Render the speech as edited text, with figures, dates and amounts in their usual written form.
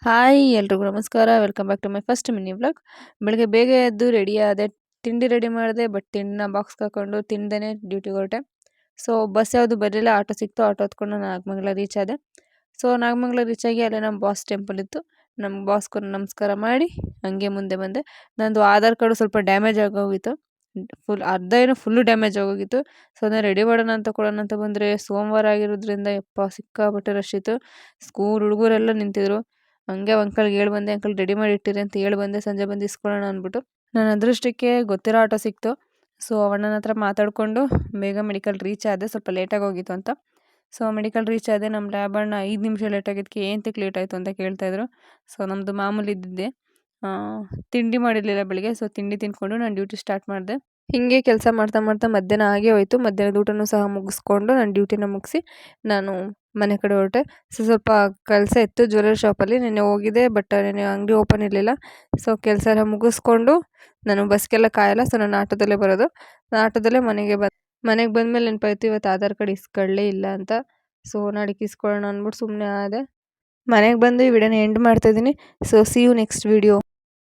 Hi ಎಲ್ರಿಗೂ ನಮಸ್ಕಾರ. Welcome back to my first mini vlog. ಬೆಳಗ್ಗೆ ಬೇಗ ಎದ್ದು ರೆಡಿ ಆದೆ, ತಿಂಡಿ ರೆಡಿ ಮಾಡಿದೆ. ಬಟ್ ತಿಂಡಿನ ಬಾಕ್ಸ್ಗೆ ಹಾಕೊಂಡು ತಿಂದೇನೆ ಡ್ಯೂಟಿಗೆ ಹೊರಟೆ. ಸೊ ಬಸ್ ಯಾವುದು ಬರಲಿಲ್ಲ, ಆಟೋ ಸಿಕ್ತು. ಆಟೋ ಹತ್ಕೊಂಡು ನಾಗಮಂಗಲ ರೀಚ್ ಆದೆ. ಸೊ ನಾಗಮಂಗಲ ರೀಚ್ ಆಗಿ ಅಲ್ಲೇ ನಮ್ಮ ಬಾಸ್ ಟೆಂಪಲ್ ಇತ್ತು. ನಮ್ಮ ಬಾಸ್ಗೂ ನಮಸ್ಕಾರ ಮಾಡಿ ಹಂಗೆ ಮುಂದೆ ಬಂದೆ. ನಂದು ಆಧಾರ್ ಕಾರ್ಡು ಸ್ವಲ್ಪ ಡ್ಯಾಮೇಜ್ ಆಗೋಗಿತ್ತು. ಅರ್ಧ ಏನೋ ಫುಲ್ಲು ಡ್ಯಾಮೇಜ್ ಆಗೋಗಿತ್ತು. ಸೊ ಅದನ್ನ ರೆಡಿ ಮಾಡೋಣ ಅಂತ ಕೊಡೋಣ ಅಂತ ಬಂದರೆ ಸೋಮವಾರ ಆಗಿರೋದ್ರಿಂದ ಯಪ್ಪ ಸಿಕ್ಕಾಪಟ್ಟೆ ರಶ್ ಇತ್ತು. ಸ್ಕೂಲ್ ಹುಡುಗರೆಲ್ಲ ನಿಂತಿದ್ರು. ಹಂಗೆ ಅಂಕಲ್ಗೆ ಹೇಳಿ ಬಂದೆ, ಅಂಕಲ್ ರೆಡಿ ಮಾಡಿ ಇಟ್ಟಿರಿ ಅಂತ ಹೇಳಿ ಬಂದೆ. ಸಂಜೆ ಬಂದು ಇಸ್ಕೊಳ್ಳೋಣ ಅಂದ್ಬಿಟ್ಟು ನನ್ನ ಅದೃಷ್ಟಕ್ಕೆ ಗೊತ್ತಿರೋ ಆಟೋ ಸಿಕ್ತು. ಸೊ ಅಣ್ಣನ ಹತ್ರ ಮಾತಾಡಿಕೊಂಡು ಬೇಗ ಮೆಡಿಕಲ್ ರೀಚ್ ಆದೆ. ಸ್ವಲ್ಪ ಲೇಟಾಗಿ ಹೋಗಿತ್ತು ಅಂತ. ಸೊ ಮೆಡಿಕಲ್ ರೀಚ್ ಆದೆ. ನಮ್ಮ ಲ್ಯಾಬ್ ಅಣ್ಣ 5 ನಿಮಿಷ ಲೇಟ್ ಆಗಿದ್ದಕ್ಕೆ ಏನಕ್ಕೆ ಲೇಟ್ ಆಯಿತು ಅಂತ ಕೇಳ್ತಾಯಿದ್ರು. ಸೊ ನಮ್ಮದು ಮಾಮೂಲಿ ಇದ್ದಿದ್ದೆ. ತಿಂಡಿ ಮಾಡಿರಲಿಲ್ಲ ಬೆಳಿಗ್ಗೆ. ಸೊ ತಿಂಡಿ ತಿಂದ್ಕೊಂಡು ನಾನು ಡ್ಯೂಟಿ ಸ್ಟಾರ್ಟ್ ಮಾಡಿದೆ. ಹೀಗೆ ಕೆಲಸ ಮಾಡ್ತಾ ಮಾಡ್ತಾ ಮಧ್ಯಾಹ್ನ ಆಗೇ ಹೋಯಿತು. ಮಧ್ಯಾಹ್ನದ ಊಟನೂ ಸಹ ಮುಗಿಸ್ಕೊಂಡು ನಾನು ಡ್ಯೂಟಿನ ಮುಗಿಸಿ ನಾನು ಮನೆ ಕಡೆ ಹೊರಟೆ. ಸೊ ಸ್ವಲ್ಪ ಕೆಲಸ ಇತ್ತು ಜ್ಯುವೆಲ್ಲರಿ ಶಾಪಲ್ಲಿ. ನೆನ್ನೆ ಹೋಗಿದ್ದೆ, ಬಟ್ ನೆನ್ನೆ ಅಂಗಡಿ ಓಪನ್ ಇರಲಿಲ್ಲ. ಸೊ ಕೆಲಸ ಎಲ್ಲ ಮುಗಿಸ್ಕೊಂಡು ನಾನು ಬಸ್ಗೆಲ್ಲ ಕಾಯಲ್ಲ. ಸೊ ನಾನು ಆಟೋದಲ್ಲೇ ಬರೋದು. ಆಟೋದಲ್ಲೇ ಮನೆಗೆ ಬಂದಮೇಲೆ ನೆನಪಾಯ್ತು ಇವತ್ತು ಆಧಾರ್ ಕಾರ್ಡ್ ಇಸ್ಕೊಳ್ಳೇ ಇಲ್ಲ ಅಂತ. ಸೊ ನಾಳೆಗೆ ಇಸ್ಕೊಳ್ಳೋಣ ಅಂದ್ಬಿಟ್ಟು ಸುಮ್ಮನೆ ಆದೆ. ಮನೆಗೆ ಬಂದು ಈ ವಿಡಿಯೋನ ಎಂಡ್ ಮಾಡ್ತಾಯಿದ್ದೀನಿ. So see you next video.